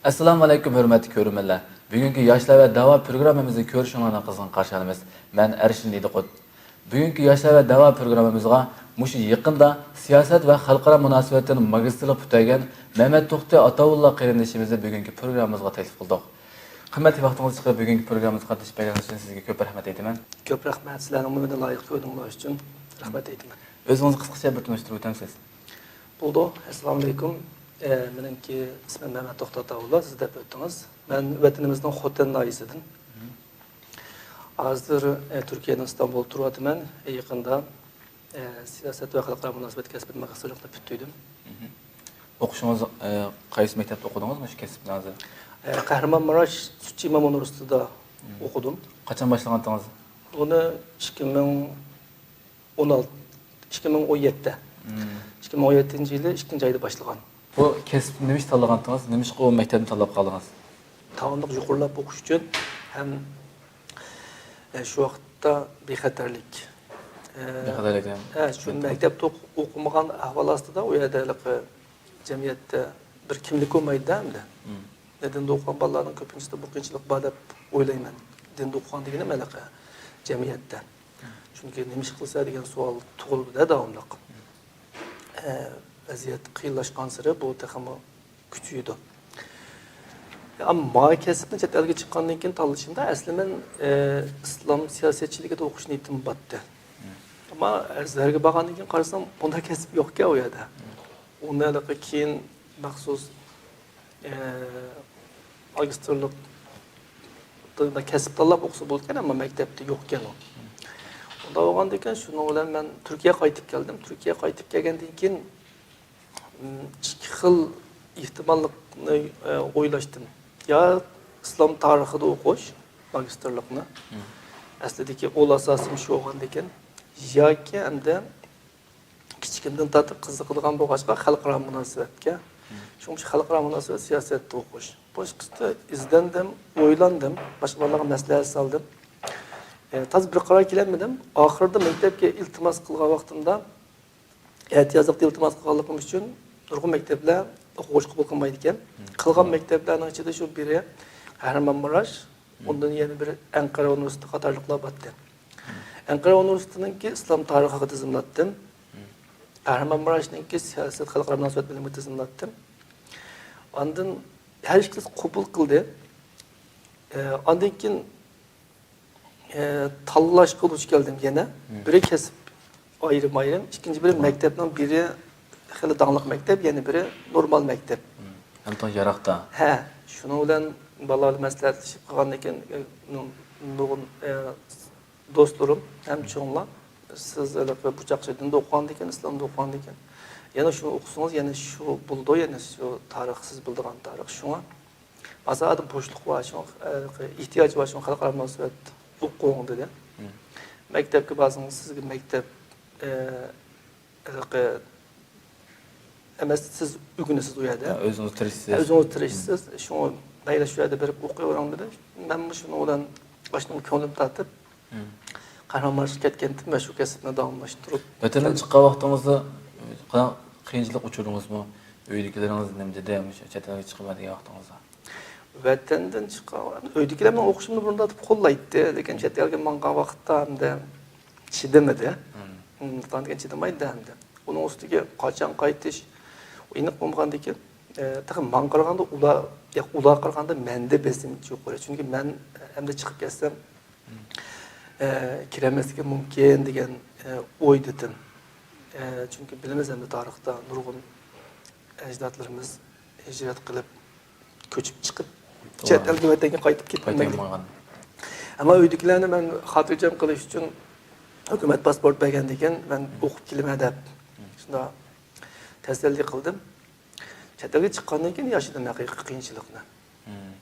Assalomu alaykum hurmatli ko'ruvchilar. Bugungi yoshlar va da'vo programmamizni ko'rishinglarni qizg'in qarshi olamiz. Men Arshin Didiqut. Bugungi yoshlar va da'vo programmamizga mushu yaqinda siyosat va xalqaro munosabatlarni magistrlik tutagan Mehmet To'xti Ataulloh qarindishimizni bugungi programmamizga taklif qildik. Qimmatli vaqtingizni chiqarib bugungi programmamizga qatnashganingiz uchun sizga ko'p rahmat aytaman. Ko'p rahmat sizlarning umidini loyiq ko'rdingiz uchun rahmat aytaman. O'zingizni qisqacha bir tanishtirib o'tasiz. Bo'ldi. Assalomu alaykum. Menimki ismim Mehmet To'xti Ataulloh, siz deb o'tdingiz. Men vatanimizning Xotin noyisidan. Hozir Turkiyaning İstanbul turyapman. Yaqinda siyosat va xalqaro munosabat kasbida magistrlikni bitirdim. O'qishingiz qaysi maktabda o'qidingizmi shu kasbni hozir? Kahramanmaraş Sütçü İmam Üniversitesi'de okudum. Qachon boshlagandingiz? Onu 2016, 2017'de. 2017 yılı 2. ayda başlagan. Bu kasbni nima ish tanlagandingiz? Nima ish qilib maktabni tanlab qoldingiz? Tamamlık yuqorilab o'qish uchun ham shu vaqtda bexatarlik. Bexatarlik. Shu maktabda o'qimagan ahvol ostida u yerda jamiyatda bir kimlik bo'lmaydi hamda. Dinda o'qigan bolalarning ko'pincha bu qiyinchilik bor deb o'ylayman. Dinda o'qigan degani malaqa jamiyatda. Chunki nima ish qilsa degan savol tug'ildi davomli. Vaziyat qiyinlashgan sari bu taxmi kuchaydi. Ammo kasbni chet elga chiqqandan keyin tanlashimda asli men islom siyosatchiligida o'qish niyatim botdi. Ammo arzlarga borgandan keyin qarasam bunday kasb yo'q-ku u yerda. Undan keyin maxsus magistrlik da kasb tanlab o'qisa bo'lgan, ammo maktabda yo'q ekan u. Unda bo'lgandan keyin shuni bilan men Turkiyaga qaytib keldim. Turkiyaga qaytib kelgandan keyin ikki xil ehtimollikni o'ylashdim. Ya islom tarixida o'qish magistrlikni. Aslidagi o'l asosim shu bo'lgandan keyin yoki hamda kichikimdan tortib qiziqadigan bo'lg'achqa xalqaro munosabatga, chunki xalqaro munosabat siyosatda o'qish. Boshqasida izlandim, o'ylandim, boshqalarga maslahat soldim. Taz bir qaror kelmadim. Oxirida maktabga iltimos qilgan vaqtimda ehtiyojli iltimos qilganligim uchun nurg'un maktablar o'quvchi qabul qilmaydi ekan. Qilgan maktablarning ichida shu biri Kahramanmaraş, undan yana biri Ankara Universiteti qatorliqlar botdi. Ankara Universitetininki islom tarixiga tizimlatdim. Kahramanmaraş'ninki siyosat xalqaro munosabat bilimi tizimlatdim. Ondan her ikisi qabul qildi. Ondan keyin tanlash qilib keldim yana. Biri kesib ayrim, ikinci biri maktabning biri xili dаңlıq maktab, yana biri normal maktab. Hamda yaraqda. Ha, shuni bilan bolalar maslahatlashib qolgandan keyin nurg'un do'stlarim ham cho'nglar siz bu chaqchidinda o'qigandan keyin islomda o'qigandan keyin yana shuni o'qisangiz yana shu bo'ldi, yana shu tarix siz bildigan tarix shunga azoda bo'shliq bor, shu ehtiyoj bor, shu xalqaro munosabat o'qing dedi. Maktabga borsangiz sizga maktab emas, siz o'ginasiz u yerda. O'zingiz tirishsiz. O'zingiz tirishsiz. Shuni bayra shu yerda berib o'qiyvering dedi. Men shuni bilan boshdan ko'nglim tortib Kahramanmaraşga ketgandim va shu kasbni davomlashtirib. Vatandan chiqqan vaqtingizda qanaqa qiyinchilik uchurdingizmi? Uydagilaringiz nima dedi, chet elga chiqmadigan vaqtingizda? Vatandan chiqqan, uydagilar men o'qishimni burundatib qo'llaydi, lekin chet elga mangan vaqtda hamda chidamadi. Tandigan chidamaydi hamda. Uning ustiga qachon qaytish aniq bo'lmagandan keyin taxim man qaraganda ular qaraganda menda besim yo'q bo'lar. Chunki men hamda chiqib kelsam kiremezlik mumkin degan o'y dedim. Chunki bilamiz hamda tarixda nurg'un ajdodlarimiz hijrat qilib ko'chib chiqib chet elga vatanga qaytib ketmagan. Ammo uydagilarni men xotirjam qilish uchun hukumat pasport bergandan keyin men o'qib kelaman deb shunda tasalli qildim. Chet elga chiqqandan keyin yashadim haqiqiy qiyinchilikni.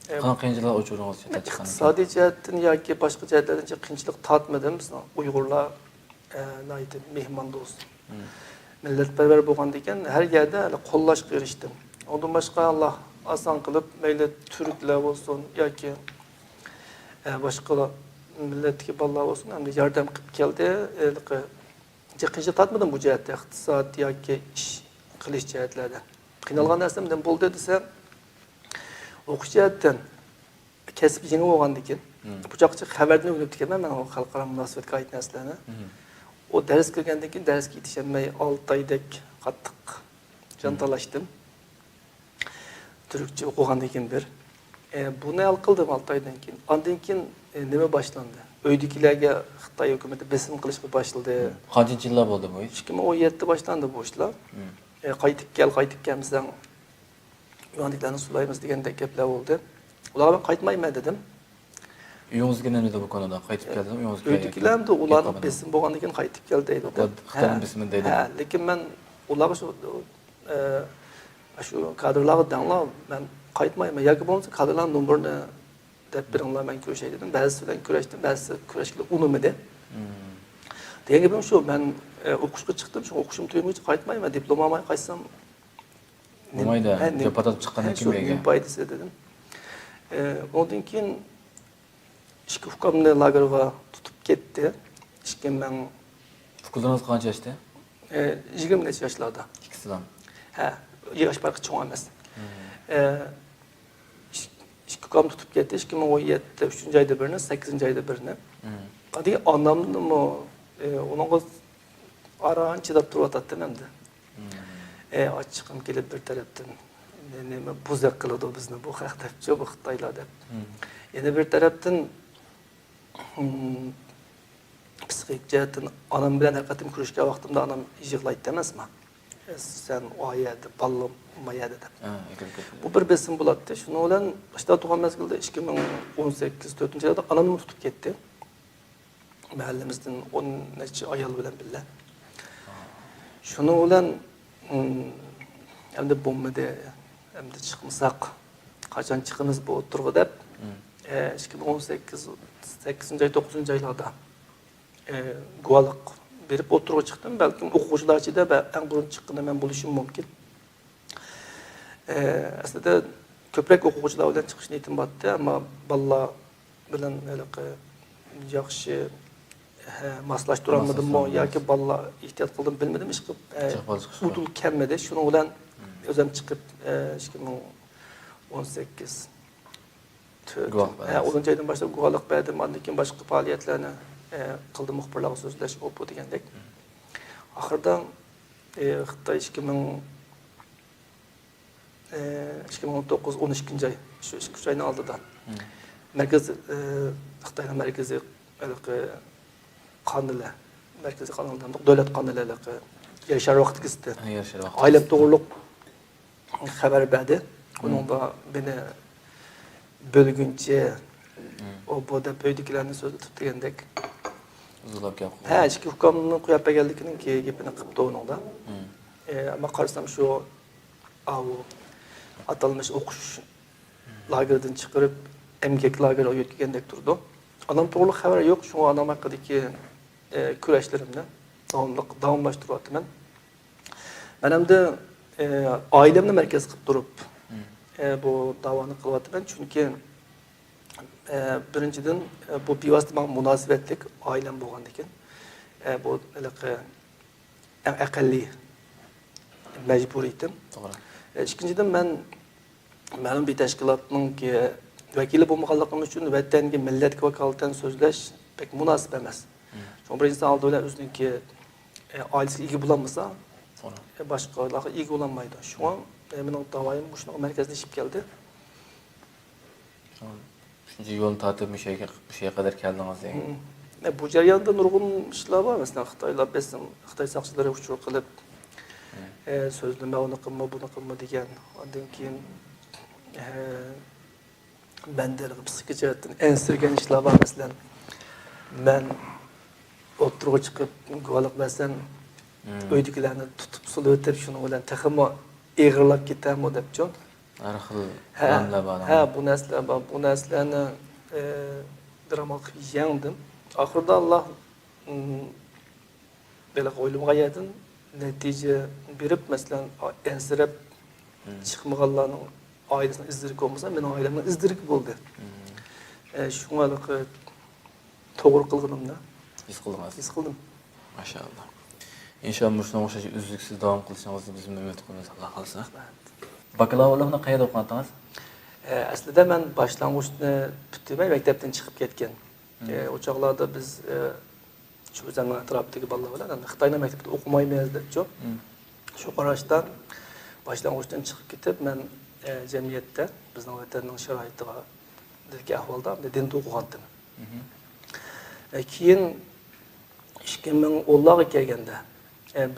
Qanaqa qiyinchiliklar uchurdingiz chetga chiqqandan keyin? Iqtisodiy jihatdan yoki boshqa jihatlardan qiyinchilik tortmadim. Biz Uyg'urlar naydi mehmondo'st. Millatparvar bo'lgandan keyin har yerda qo'llashga erishdim. Undan boshqa Alloh oson qilib mayli turklar bo'lsin yoki boshqa millatdagi bolalar bo'lsin, hamda yordam qilib keldi. Qiyinchilik tortmadim bu jihatda, iqtisod yoki ish qilish jihatlarda. Qiynalgan narsamdan bo'ldi desa, Okuş jihatdan kesip yeni olgandan keyin bu çaqçı xabardan öğrenip dikemen men o xalqaro munosabatga oid narsalarni. O ders kirgandan keyin darsga yetişemey 6 oydek qattiq jantalashdim. Türkçe o'qigandan keyin bir. Buni hal qildim 6 oydan keyin. Ondan keyin nima boshlandi? Uydagilarga Xitoy hukumati besim qilishga boshladi. Qancha yillar bo'ldi bu ish? 2017 boshlandi bu ishlar. Qaytib kelmasang uyandiklarni sulaymiz degandek gaplar bo'ldi. Ularga qaytmayman dedim. Uyingizga nima dedi bu konuda? Qaytib keldim, uyingizga. Uydagilar ham ularni besim bo'lgandan keyin qaytib kel deydi. Xitoyning besimi deydi. Ha, lekin men ularga shu kadrlarga danglar men qaytmayman. Yoki bo'lmasa kadrlar nomerini deb beringlar men kurashay dedim. Ba'zisi bilan kurashdim, ba'zisi kurashga unumadi. Degan gapim shu, men o'qishga chiqdim, shu o'qishim tugaguncha qaytmayman, diplom olmay qaytsam bo'lmaydi. Deputat chiqqandan keyin menga foydasi dedim. Ondan keyin ishki hukumni lagerga tutib ketdi. Ishkim men Qizlaringiz qancha yoshda? 20 necha yoshlarda. İkisidan. Ha, yosh farqi cho'ng emas. Ishki hukum tutib ketdi. 2017 3-oyda birini, 8-oyda birini. Qadi onamni onun aran chidab turib endi. Açıqım kelib bir tarafdan nima buzaq qiladi bizni bu haq debchi bu Xitoylar deb. Yana bir tarafdan psixik jihatdan onam bilan haqiqatan kurashgan vaqtimda onam yig'laydi emasmi? Sen o yerda ballamaya deb. Bu bir besim bo'ladi. Shuni bilan ishda tug'an mezgilda 2018 4-yilda onamni tutib ketdi. Mahallemizden 10 necha ayol bilan birga. Shuni bilan endi bo'lmadi, endi chiqmasak qachon chiqimiz bu o'tirg'i deb 2018 8-oy 9-oylarda guvohlik berib o'tirg'i chiqdim. Balkim o'quvchilar ichida eng birinchi chiqqanda men bo'lishim mumkin. Aslida ko'proq o'quvchilar bilan chiqish niyatim bor-edi, ammo bolalar bilan yaxshi maslashtirolmadimmi yoki bolalar ehtiyot qildim bilmadim, ish qilib udul kelmadi. Shuni bilan o'zim chiqib 2018 10-oydan boshlab guvohlik berdim, ondan keyin boshqa faoliyatlarni qildim, muxbirlarga so'zlash o'pu degandek. Oxirida Xitoy 2019 12-oy shu 2 oyning oldidan markaz Xitoyning markaziy qanunlar, markaziy qanunlar, davlat qanunlari yashar vaqt kizdi. Ailem to'g'riliq xabar berdi. Buningda beni bölgünçe o bu deb uydagilarni so'zlatib degandek. Uzulab gap. Ha, ishki hukumni qo'yib berganligining gapini qilibdi uningda. Ammo qarasam shu atalmış o'qish lagerdan chiqarib emgak lagerga o'tkazgandek turdi. Onam to'g'ri xabar yo'q, shu onam haqidagi kurashlarimni davomlashtiryapman. Men endi ailemni markaz qilib turib bu davoni qilyapman, chunki birinchidan bu bevosita munosabatlik oilam bo'lgandan keyin bu eng aqalli majburiyatim. To'g'ri. Ikkinchidan men ma'lum bir tashkilotning vakili bo'lmaganligim uchun vatanga, millatga vakolatan so'zlash pek munosib emas. Chunki bir inson oldida o'ziniki oilasiga ega bo'lolmasa, boshqalarga ega bo'lolmaydi. Shunga mening davoyim bu shunaqa markazda ishib keldi. Shuncha yo'l tortib bu sheyga qadar keldingiz degan. Bu jarayonda nurg'un ishlar bor. Masalan, Xitoylar besim, Xitoy soqchilari uchur qilib so'zlama uni qilma, buni qilma degan. Ondan keyin bendagi psixik jihatdan ensirgan ishlar bor. Masalan, men o'tirg'i chiqib guvohlik bersam, uydagilarni tutib sulib o'tib, shuni bilan taxmo eg'irlab ketamo debjon. Har xil planlar bor. Ha, bu narsalar bor. Bu narsalarni drama qilib yengdim. Oxirida Alloh belə o'ylamag'an yerdan natija berib, masalan, ensirab chiqmaganlarning oilasini izdirik bo'lmasa, mening oilamning izdirik bo'ldi. Shunga to'g'ri qilganimni his qildingiz. His qildim. Maşallah. İnşallah shunga o'xshash uzluksiz davom qilishingizni biz umid qilamiz, Alloh xolisa. Bakalavriatni qayerda o'qigansiz? Aslida men boshlang'uchni bitirmay maktabdan chiqib ketgan. O chog'larda biz shu o'zimning atrofidagi bolalar bilan Xitoyning maktabida o'qimaymiz debchi. Shu qarashdan boshlang'uchdan chiqib ketib, men jamiyatda bizning vatanning sharoitiga dilga ahvolda din o'qigandim. Keyin 2010'larga kelganda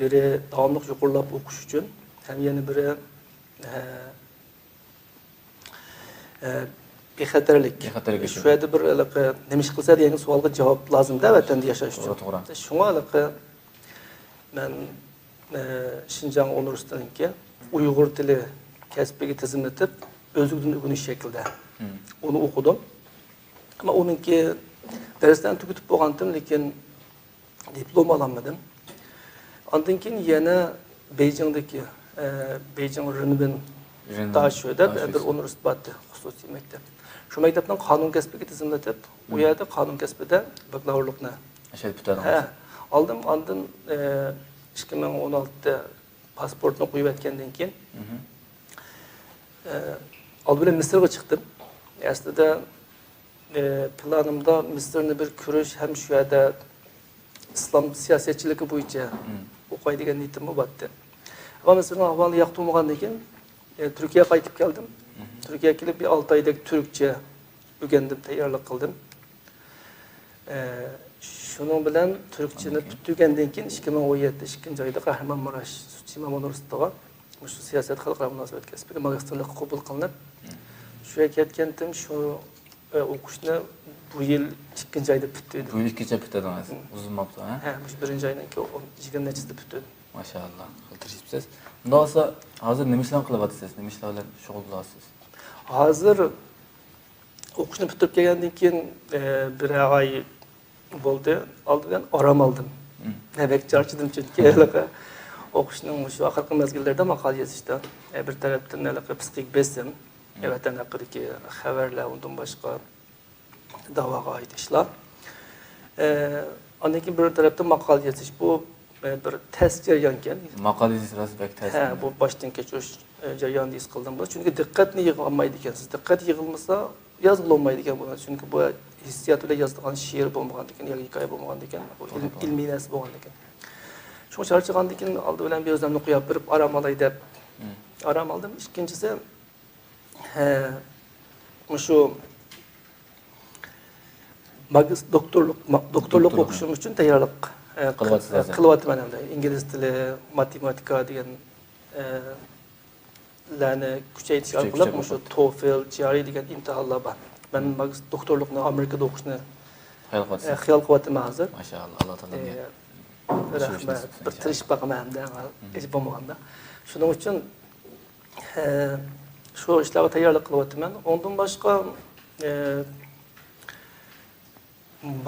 biri davomli yuqorilab o'qish uchun ham yana biri bexatarlik. Shu yerda bir nima ish qilsa degan savolga javob lozimda vatanda yashash uchun. Shunga men Şinjan Universiteti'ninki Uyg'ur tili kasbiga tizimlatib, o'zligini o'rganish shaklida onu o'qidim. Ama onunki darsdan tugatib bo'lgandim, lekin diplom ololmadim. Ondan keyin yana Beijingdagi Beijing Renmin Daşö'de bir universitet vardı, xususiy maktab. Şu maktabdan qonun kasbiga tizimlatib, u yerda qonun kasbida bakalavriatni aldım. Ondan 2016'da pasportunu qo'yib etgandan keyin oldi bilan Misrga chiqdim. Aslida planımda Mısır'ni bir ko'rish ham shu yerda islom siyosatchiligi bo'yicha o'qay degan niyatim bo'ldi. Ama Mısırning ahvoli yoqdi bo'lgandan keyin Türkiye'ye qaytib keldim. Türkiye'ye kelib bir 6 oyda Türkçe o'rgandim, tayyorlik qildim. Şunun bilan Türkçeni tugandan keyin 2017 2 oyda Kahramanmaraş Imom Universitetiga shu siyosat xalqaro munosabat kasbiga magistrlik qabul qilinib, shu yerga ketgandim. Shu o'qishni bu yil 2 oyda bitirdim. Bu yil 2 oyda bitirdingiz. Uzun vaqt, ha? Ha, shu 1 oydan keyin 20 nechida bitirdim. Maşallah. Qiltirishibsiz. Unda olsa, hozir nima ishlar qilyapsiz? Nima ishlar bilan shug'ullanasiz? Hozir o'qishni bitirib kelgandan keyin bir oy bo'ldi. Oldidan orom oldim. Navak charchadim chunki o'qishning shu oxirgi mezgillarda maqola yozishda bir tarafdan psixik besim, vatan haqidagi xabarlar, undan boshqa da'voga oid ishlar. Ondan keyin bir tarafdan maqola yozish bu bir test jarayon ekan. Maqola yozasiz bak test. Ha, bu boshdan kechirish jarayonida his qildim. Chunki diqqatni yig'a olmaydi ekansiz. Diqqat yig'ilmasa yozib olmaydi ekan bu. Chunki bu hissiyot bilan yozilgan she'r bo'lmagan ekan, yoki hikoya bo'lmagan ekan, bu ilmiy narsa bo'lgan ekan. Şu charchagandan keyin oldi bilan bir o'zimni qo'yib berib orom olay deb orom oldim. Ikkinchisi shu doktorlik o'qishim uchun tayyorlik qilyapman hamda. İngiliz tili, matematika degan larni kuchaytirish orqali shu TOEFL, GRE degan imtihonlar bor. Men doktorlikni Amerikada o'qishni xiyol qilyapman hozir. Maşallah, Alloh taologa rahmat. Bir tirishib baqaman hamda hech bo'lmaganda. Shuning uchun shu ishlarga tayyorlik qilyapman. Ondan boshqa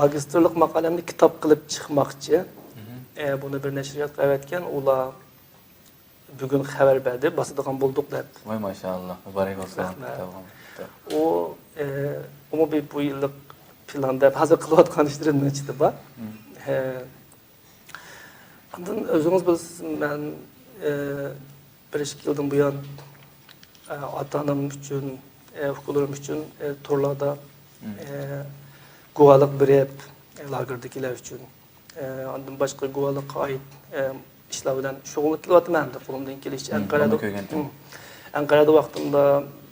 magistrlik maqolamni kitob qilib chiqmoqchi. Buni bir nashriyotga qavatgan, ular bugun xabar berdi, bosadigan bo'ldik deb. Voy maşallah, muborak bo'lsin. Umumiy bu yillik planda hozir qilayotgan ishlarimdan ichida bor. Ondan o'zingiz bilasiz, men 1-2 yildan buyon ota-onam uchun, o'quvchilarim uchun turlarda guvohlik berib, lagerdagilar uchun, ondan boshqa guvohlikqa oid ishlar bilan shug'ullanib kelyapman. Qo'limdan kelishicha Anqarada vaqtimda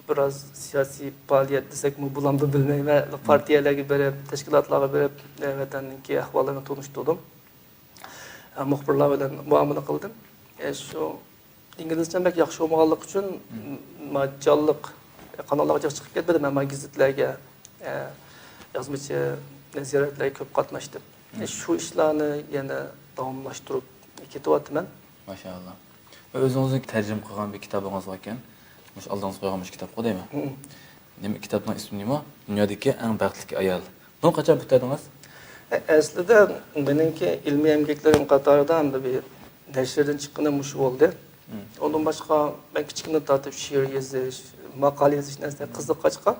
biraz siyosiy faoliyat desakmi bulamda bilmayman, partiyalarga berib, tashkilotlarga berib, vatanning ahvolini tanishtirdim. Muxbirlar bilan muomala qildim. Shu inglizcha bak yaxshi bo'lmaganlik uchun majolliq kanallarga chiqib ketmadim. Men gazetlarga yozmachi ziyoratlarga ko'p qatnashdim. Shu ishlarni yana davomlashtirib ketyapman. Maşallah. O'zingizning tarjima qilgan bir kitobingiz bor ekan. Mush oldingiz qo'ygan kitob qo'ydaymi? Nima kitobning ismi nima? Dunyodagi eng baxtli ayol. Buni qachon bitirdingiz? Aslida meningki ilmiy emgaklarim qatorida hamda bir nashrdan chiqqanim shu bo'ldi. Ondan boshqa men kichkina tortib she'r yozish, maqola yozish narsa qiziqqa chiqqan.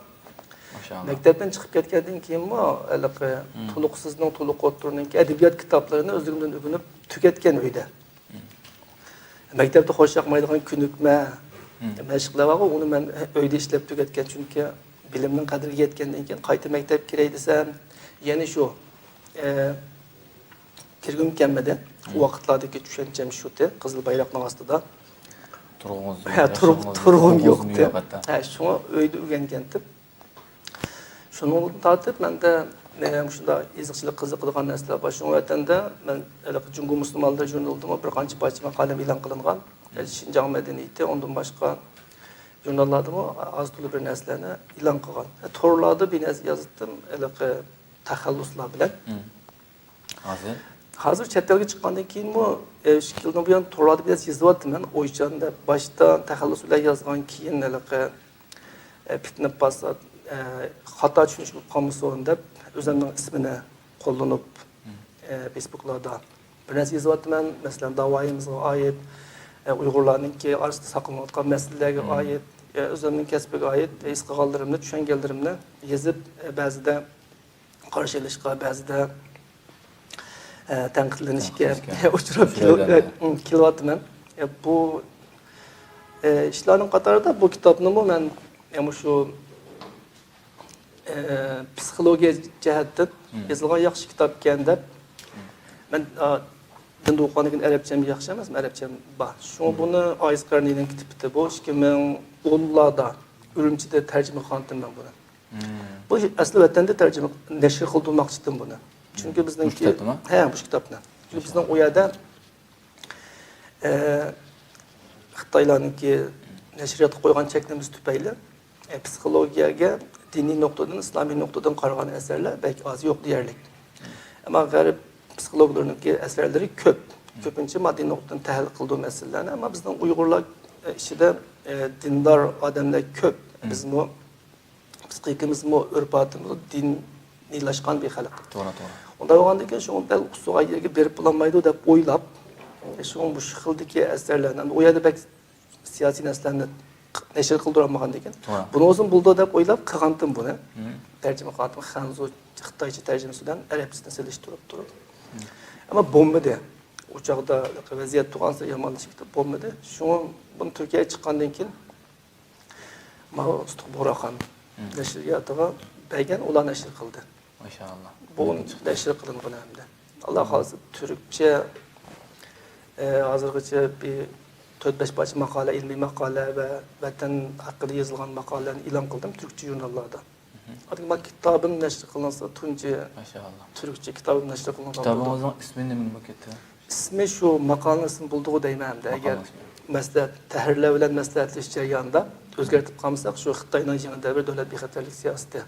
Maşallah. Maktabdan chiqib ketgandan keyin to'liqsizning to'liq o'tirning adabiyot kitoblarini o'zligimdan o'rganib tugatgan uyda. Maktabda xo'sh yoqmaydigan kunukma, Məşqlər var, onu mən öydə işləb tüketken çünki bilimnin qadriga yetgandan keyin qayta maktab kiray desam, yana shu kirgim kelmadi. O vaqtlardagi tushancam shu-da, qizil bayroqning ostida. Turg'um yo'qdi. Ha, shuni öydə o'rgangandim. Shuni tortib menda shunda iziqchilik qiziqadigan narsalar bor. Shu vatanda men Jungo musulmonlar jurnalida bir qancha parcha maqolam e'lon qilingan. Şinjan medeniyeti, ondan başqa jurnallarda mı az tulu bir narsalarni e'lon qilgan. Torlarda bir narsa yozdim, taxalluslar bilan. Hozir chet elga chiqqandan keyin mu shikildan buyon torlarda biraz yozyaptim men. O'ychanda boshdan taxallus bilan yozgan, keyin fitna pasa xato tushunish qolmasin deb o'zimning ismini qo'llanib Facebook'larda bir narsa yozyaptim men. Masalan, davoyimizga oid Uyg'urlarninki orasida saqlanayotgan masalalarga oid, o'zimning kasbiga oid his qilganlarimni, tushunganlarimni yozib, ba'zida qarshi olishga, ba'zida tanqidlanishga uchrab kelyapman. Bu ishlarning qatorida bu kitobni men shu psixologiya jihatdan yozilgan yaxshi kitob ekan deb men Dinde okuğanın Arapçam yaxşı emas, Arapçam bor. Şunu bunu Ayız Qarniyning kitibida bu 2010'larda Ürümçide tercüme qildim ben bunu. Bu asli vatanda tercüme nashr qildirmoqchi edim bunu. Çünkü bizningki bu kitobni. Çünkü bizning u yerda Xitoylarninki nashriyatga qo'ygan cheklimiz tufayli psixologiyaga diniy nuqtadan, islomiy nuqtadan qaragan asarlar belki az yo'q deyarlik. Ama g'arib psikologlarınki eserleri köpünçe maddi noktadan tahlil kıldığı meselelerine ama bizden Uygurlar işide dindar adamlar köp. Bizim o psikikimiz mi, örbatımız dinileşkan bir halk. Doğru. Onda oğandaki şu bel usuğa yerge berip bulamaydı da oylap şu bu şıkıldaki eserlerden o yerde belki siyasi neslerini neşir kıldıramagan deken. Bunu uzun buldu da oylap kıgandım bunu. Tercüme kıgandım. Hanzo Xitayca tercümesinden Arapçasına seliştirip. Ama bombadı. Uçakta vaziyet tuğansa yamanlaşıktı bombadı. Bunu Türkiye'ye çıkandan keyin Mağustuk Borakan neşriyatıga belgen olan neşir kıldı. Maşallah. Bu neşir kılın bunu hem de. Allah razı Türkçe hazırgıca bir 4-5 parça makale, ilmi makale ve vatan hakkında yazılan makalelerini ilan kıldım Türkçe jurnallarda. Artık bak kitabım neşr kılınsa Tunca Türkçe kitabım neşr kılınsa. Kitabınızın ismi ne mi bakıttı? İsmi şu makalının ismi bulduğu değmem de. Eğer mesela tahrirler bilen məsləhətləşmə jarayonida o'zgartib qolmasak, şu Xitoyning yangi davr davlat bexatarlik siyosati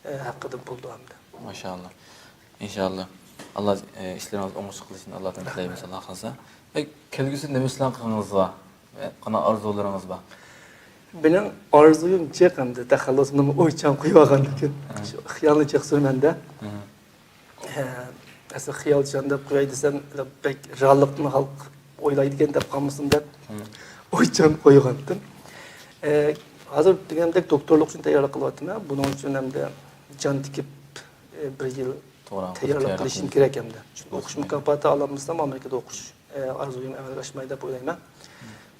haqida buldu hamda. Maşallah. İnşallah. Allah işleriniz oңuş kılışın Allah'tan dileyimiz Allah kalsa. Ve kelgüsünde Müslüman kılığınız var. Kana arzularınız var. Benim arzuyum çok hem de taxallusumda o'ychan qo'ygan ekan. Shu xiyolni chiq sürmende. Asıl xiyolchan deb qo'yay desam, bek reallikni xalq o'ylaydigan deb qolmasin deb o'ychan qo'ygandim. Hozir deganimdek doktorlik uchun tayyorlik qilyaptim. Buning uchun ham de jon tikib bir yil tayyorlik qilishim kerak hamda. Chunki o'qish mukofoti ololmasam Amerikada o'qish arzuyum amalga oshmaydi deb o'ylayman.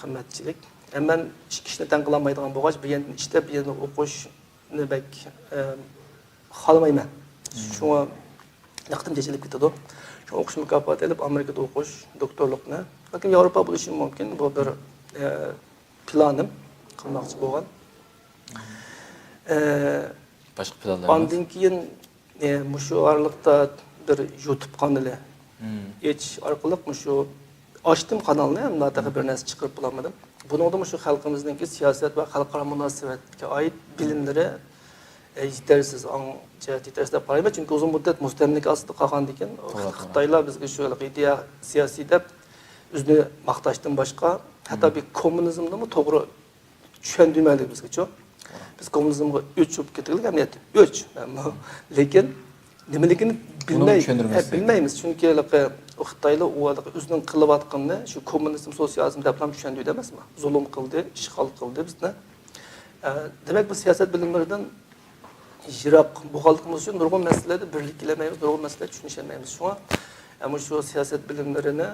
Qimmatchilik. Ben ikki ishni tang qilolmaydigan bo'lgach, bir yerdan ishda, bir yerdan o'qishni bek xohlamayman. Shunga vaqtim tejilib ketadi. Shu o'qish mukofoti olib Amerikada o'qish, doktorlikni. Lekin Yevropa bo'lishi mumkin. Bu bir planim qilmoqchi bo'lgan. Boshqa planlar. Ondan keyin shu oraliqda bir YouTube kanali orqali shu açtım kanalını, ama bir narsa chiqarib bulamadım. Bunu da şu halkımızdaki siyaset ve xalqaro munosabatga ait bilimleri yetersiz, yetersiz deb qarayman. Çünkü uzun müddet mustamlik ostida qolgan ekan. Xitoylar bizga shu ideya siyosiy deb o'zini maqtashdan boshqa, hatto bir kommunizmni mi to'g'ri tushundirmaydi bizga. Biz kommunizmga o'chib ketdik, amniyat o'ch. Lekin nimaligini bilmaymiz. Çünkü Xitoylar o'zining qilayotganini shu kommunizm, sotsializm deb ham tushundirdi emasmi? Zulm qildi, ishg'ol qildi bizni. Demak, bu siyoset bilimlaridan yiroq bo'lganligimiz uchun nurg'un masalalarda birlik qilamaymiz, nurg'un masalalarda tushunishmaymiz. Shunga Ama şu siyaset bilimlerini,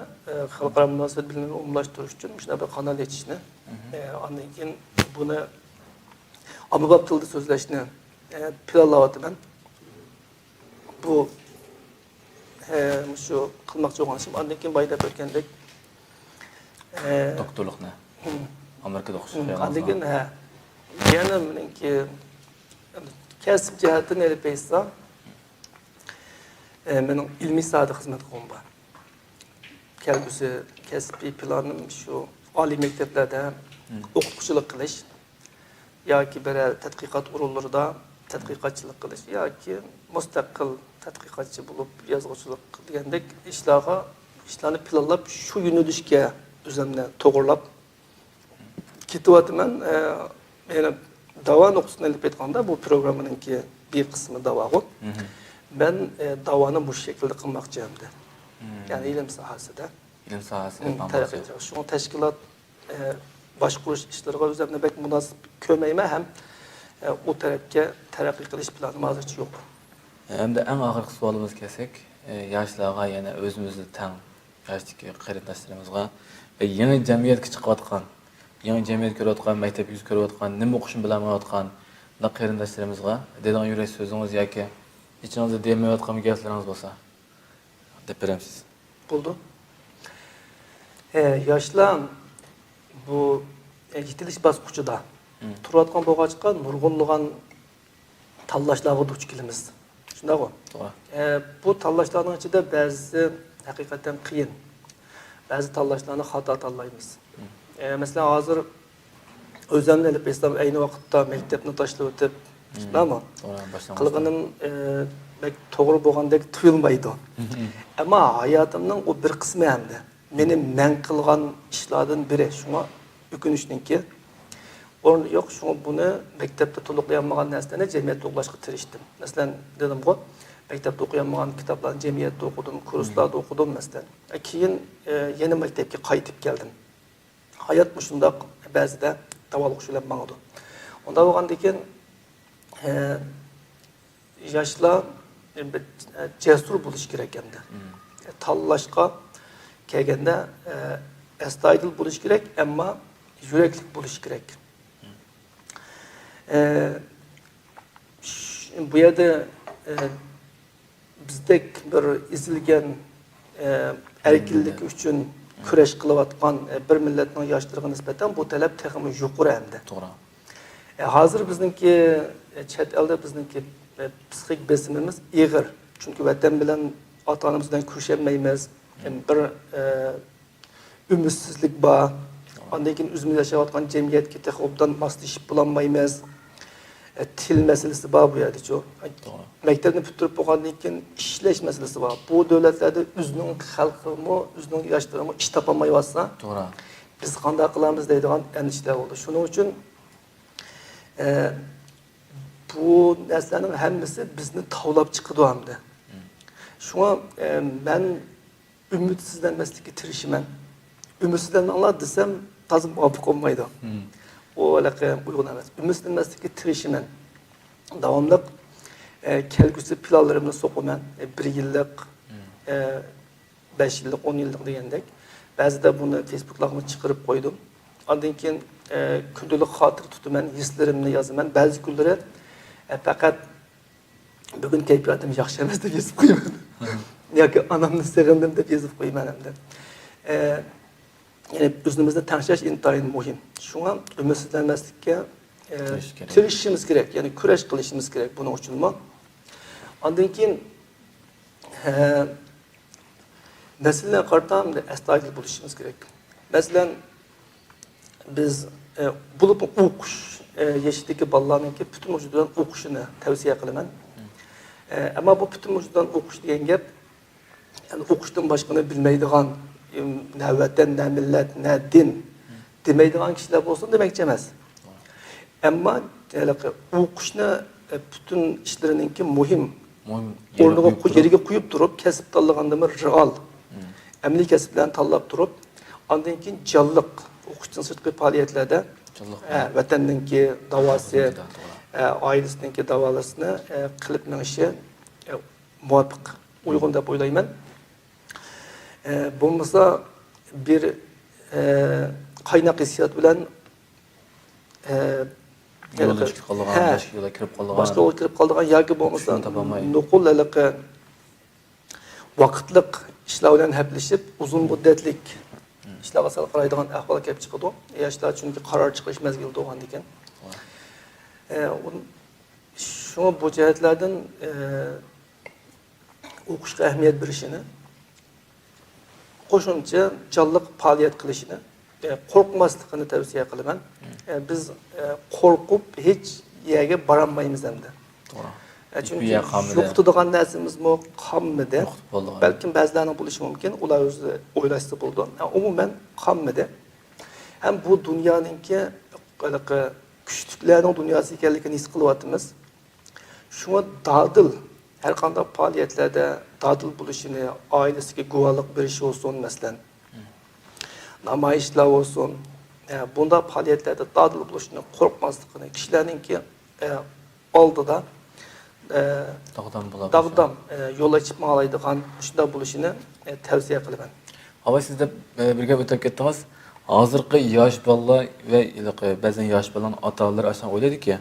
halkara münasebet bilimlerini umumlaştırış için şuna bir kanal yetişini, ondan keyin bunu amibab tilda so'zlashni planlayapti ben. Bu shu qilmoqchi bo'lganishim, ondan keyin boya deb o'tgandek doktorlikni Amerikada o'qish ondan keyin yana meniki kasb jihatini olib aytsam, mening ilmiy sohada xizmat qilganim bor. Kelgusi kasbiy planim shu oliy maktablarda o'qituvchilik qilish yoki bir tadqiqot o'rinlarida tadqiqotchilik qilish yoki mustaqil tadqiqotchi bo'lib yozuvchilik degandek ishlarni planlab shu yo'nalishga o'zimni to'g'rilab ketyapman. Yani dava noktasına elip etkiğinde bu programınınki bir kısmı dava o. Ben davanı bu şekilde kılmakçıyım da. Yani ilim sahası da. İlim sahası. Şu an teşkilat başkuruş işlerine üzerine pek münasip kömeyime hem o tarafke terakki kılış planım azıcık yok. Hem de en ağır sualımız kesek, yaşlığa yani özümüzü tan, yaştaki qarindoshlarımızga ve yeni cemiyet çıkıvatkan, yeni cemiyet görüyotgan, mektep yüz görüyotgan, nima o'qishni bilmayotgan qarindoshlarımızga degan yurek so'zingiz yoki ichingizda demayotgan gaplaringiz bo'lsa deb beramiz. Buldu. Yaşlan bu yetiliş basqıçıda turayotgan bo'lg'achqa nurg'unlagan tanlashlarga duch kelamiz. Shunday go. To'g'ri. Bu tanlashlarning ichida ba'zi haqiqatan qiyin. Ba'zi tanlashlarni xato tanlaymiz. Mesela hozir o'zimni olib aytsam, ayni vaqtda maktabni tashlab o'tib, shundaymi? Qilganim to'g'ri bo'lgandek tuyulmaydi. Ammo hayotimning o bir qismi hamda meni men qilgan ishlardan biri. Shunga o'kinishninki o'rni yo'q, shunga buni maktabda to'liqlayolmagan narsani jamiyatda o'qishga tirishdim. Masalan, dedim-ku, maktabda o'qiganmagan kitoblarni jamiyatda o'qidim, kurslarda o'qidim masalan. Keyin yana maktabga qaytib keldim. Hayat bu shundoq ba'zida tavallıq şöyle bağlı. Onda bo'lgandan keyin yoshlar jasur bo'lish kerak endi. Tanlashga kelganda astoydil bo'lish kerak, ammo yurakli bo'lish kerak. Bu yerda bizdek bir izilgan erkinlik uchun kurash qilayotgan bir millatning yoshlariga nisbatan bu talab texmi yuqori hamda. To'g'ri. Hozir bizningki chet elda bizningki psixik besimimiz ig'ir. Chunki vatan bilan ota-onamiz bilan kurasholmaymiz. Bir ümidsizlik bor. Ondan keyin o'zimiz yashayotgan jamiyatga texobdan moslashib bo'lolmaymiz. Til masalasi bor bu yerda-ku. Maktabni bitirib bo'lgandan keyin ishlash masalasi bor. Bu davlatlarda o'zining xalqimi, o'zining yoshlarimi ish topolmayotsa, to'g'ri. Biz qanday qilamiz deydigan andishlar bo'ldi. Shuning uchun bu narsaning hammasi bizni tavlab chiqadi hamda. Shunga men umidsizlanmaslikka tirishiman. Umidsizlanmanglar desam, tazim muvofiq olmaydi. O alaqa uygun emas. Umidsizlanmaslikka tirishiman. Davomli kelgusi planlarimni so'qaman. 1 yillik, 5 yillik, 10 yillik degandek. Ba'zida buni Facebook'larga chiqarib qo'ydim. Ondan keyin kundalik xotir tutaman, hislarimni yozaman. Ba'zi kunlari faqat bugun kayfiyatim yaxshi emas deb yozib qo'yaman. Yoki onamni sevgandim deb yozib qo'yaman hamda. Yani o'zimizni tanlash intayin muhim. Shunga umidsizlanmaslikka tirishimiz kerak, ya'ni kurash qilishimiz kerak buning uchunmi? Ondan keyin nasllarga qarata astoydil bo'lishimiz kerak. Masalan, biz bo'lib o'qish yashidagi bolalarningki butun vujuddan o'qishini tavsiya qilaman. Ammo bu butun vujuddan o'qish degan gap, ya'ni o'qishdan boshqani bilmaydigan, ne vatan, ne millet, ne din demeydiğin kişiler olsun demekçi emas. Ama o'qishni bütün işlerininki muhim. Yeriga qo'yib turib, kasb tanlaganda real, amaliy kasblarni tanlab turib, ondan keyin jonliq o'qishdan sirtqi faoliyatlarda vatanninki davosi, oilasininki davolasini qilib menishi muvofiq, uygun deb o'ylayman. Bo'lmasa bir qaynoq hissiyot bilan yo'lda chiqib qolgan, boshqa yo'lga kirib qolgan. Boshqa yo'lga kirib qolgan yoki bo'lmasa nuqul vaqtliq ishlar bilan haplashib, uzun muddatlik ishlarga sal qaraydigan ahvol kelib chiqadi. Yoshlar chunki qaror chiqish mezgili bo'lgan ekan. Şu bu cihetlerden o'qishga ahamiyat berishini, qo'shimcha jonliq faoliyat qilishini, qo'rqmasligini tavsiya qilaman. Biz qo'rqib hech yerga borolmaymiz endi. Chunki yo'qotadigan narsamizmi, qolmadi. Balkim ba'zilarning bo'lishi mumkin, ular o'zi o'ylashsa bo'ldi. Umuman qolmadi. Ham bu dunyoninki kuchliklarning dunyosi ekanligini his qilyapmiz. Şuna dadil, her qanday faaliyetlerde dadil buluşunu, ailesiga guvallık bir iş olsun mesela, namayişler olsun, bunda faaliyetlerde dadil buluşunu, korkmazlıkını, kişilerinki aldıda dağdan yol açıp mağalaydıgan şunda buluşunu tavsiye kılıman. Ama siz de birge ötüp gittiniz. Hazırki yaş balla ve bazen yaş ballan atalar aşağı oyladı ki,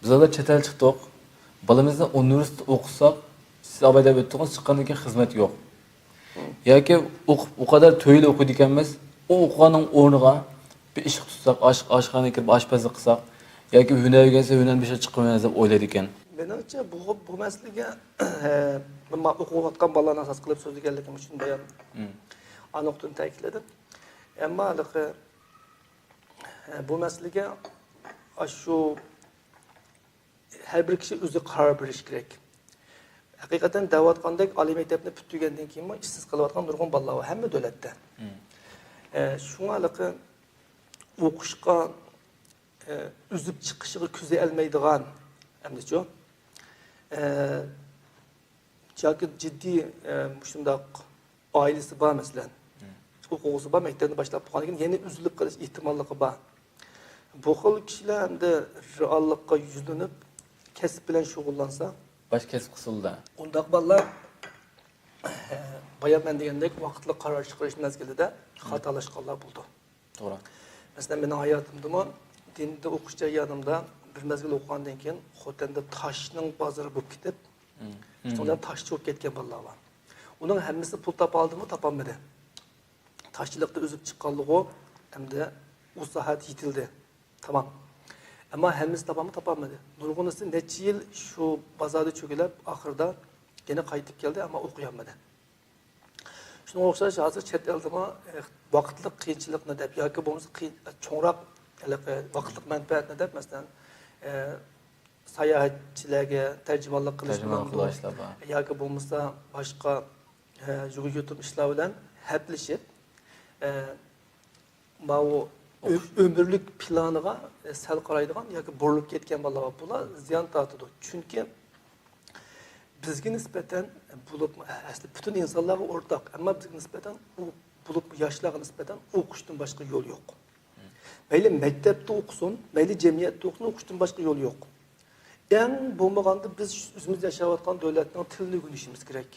biz orada çetel çıktık. Balamızda üniversite okusak, siz abayda öttünüz, çıkandan keyin hizmet yok. Yoki o kadar töyli okuydu ekanmiz, o okuganın o'rniga bir ish tutsak, oshxonaga kirib oshpazlik qilsak, yoki hunar o'rgansa hunar bir şey chiqmaymiz deb o'ylaydi ekan. Menimcha bu masalaga men o'qiyotgan bolalarni asos qilib so'zlaganligim uchun bayon aniqlikni ta'kidladim. Ammo bu masalaga shu her bir kişi o'zi qaror berish kerak. Haqiqatan davatqandek oliy maktabni bitirgandan keyin ishsiz qilayotgan nurg'un bolalar bor hamma davlatda. Shunga o'qishga uzib chiqishiga ko'za olmaydigan hamdachu yoki jiddiy shundoq oilasi bor masalan, o'quvchisi bor, maktabni boshlab qo'ygan keyin yana uzilib qolish ehtimolligi bor. Bu xil kishilar endi reallikqa yuzlanib kesip bilen şugullansa, baş kesip kısıldı. Undaq bolalar bayan ben degandek vaqtli qaror chiqarish mezgilida xatolashganlar bo'ldi. To'g'ri. Masalan, mening hayotimda dinda o'qish jarayonimda bir mezgil o'qigandan keyin Xotanda toshning bozori bo'lib ketib, undan tosh cho'kib ketgan bolalar bor. Uning hammasi pul topa oldimi, topolmadi. Toshchilikda o'zib chiqqanligi hamda u soat yetildi. Tamam. Ama hemiz tapamadı. Nurg'unisi necha yil shu bozorda cho'kilib, oxirida yana qaytib keldi, ammo o'qiyolmadi. Shunga o'xshash hozir chet eldimi vaqtli qiyinchilikni deb yoki bo'lmasa cho'ngroq vaqtli manfaatni deb masalan sayohatchilarga tarjimonlik qilish bilan yoki bo'lmasa boshqa yugur ishlar bilan haplashib ömürlük planıga sel qaraydigan yoki burilib ketgan bolalar bular ziyon tortadi. Chunki bizga nisbatan bo'lib asli butun insonlarga o'rtaq, ammo bizga nisbatan bo'lib yoshlarga nisbatan o'qishdan boshqa yo'l yo'q. Mayli maktabda o'qisin, mayli jamiyatda o'qisin, o'qishdan boshqa yo'l yo'q. Eng bo'lmaganda biz o'zimiz yashayotgan davlatning tilini o'rganishimiz kerak.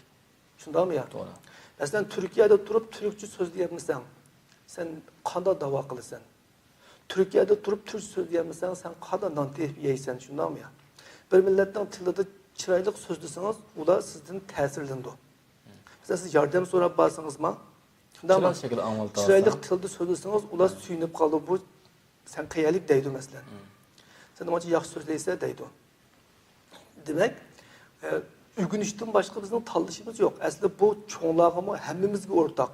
Shundaymi ya? To'g'ri. Masalan, Turkiyada turib turkcha so'zlayapsan, sen qanday da'vo qilasan? Türkiye'de durup Türk söyleyemezsen sen kadar nantiyip yeysen şundan mı ya? Bir milletten tilde çıraylık sözlüsünüz, o da sizin tesirlinde o. Mesela siz yardım sorup basınız mı? Şundan mı? Çıraylık tilde sözlüsünüz, o da suyunup kaldı bu. Sen kıyalik deydi mesela. Sen de maçı yak sözleyse deydi o. Demek, ügünüşten başka bizim talışımız yok. Aslında bu çoğunluğumu hemimizge ortak.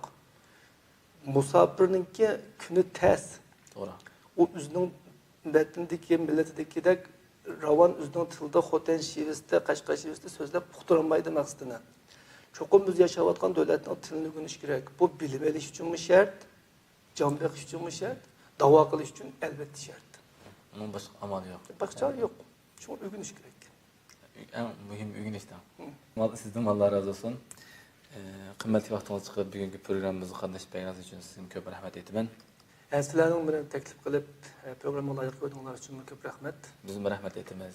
Musafirninki günü tez. Doğru. O üzünün metnindeki, milletindeki ravan üzünün tilde, xoten şiviste, Qashqar şiviste sözler puxturanmaydı maqsadına. Çoğumuz yaşayotgan devletin tilini öğreniş gerek. Bu bilim eliş için mi şart, can beqish için mi şart, da'vo qilish için elbette şart. Onun başka amalı yok. Başka yok. Şunu öğreniş gerek. En mühim öğrenişten. Sizden Allah razı olsun. Kıymetli vaktiniz çıkıp bugünkü programımızı qatnashib için sizin köp rahmet etimen. Sizlarning bilan taklif qilib programma loyiq qo'yganlar uchun ko'p rahmat. Biz rahmat etamiz.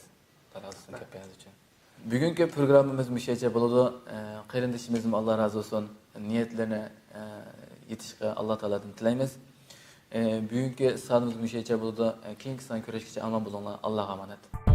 Allah razı olsun köpəyiniz için. Bugünkü programımız müşəccə bo'ladi. Qarindishimizim Allah razı olsun niyetlerine yetishga Alloh taoladan tilaymiz. Bugungi sonimiz mushacha bo'ldi. Keyingi son ko'rishgacha omon bo'linglar. Allohga omonat.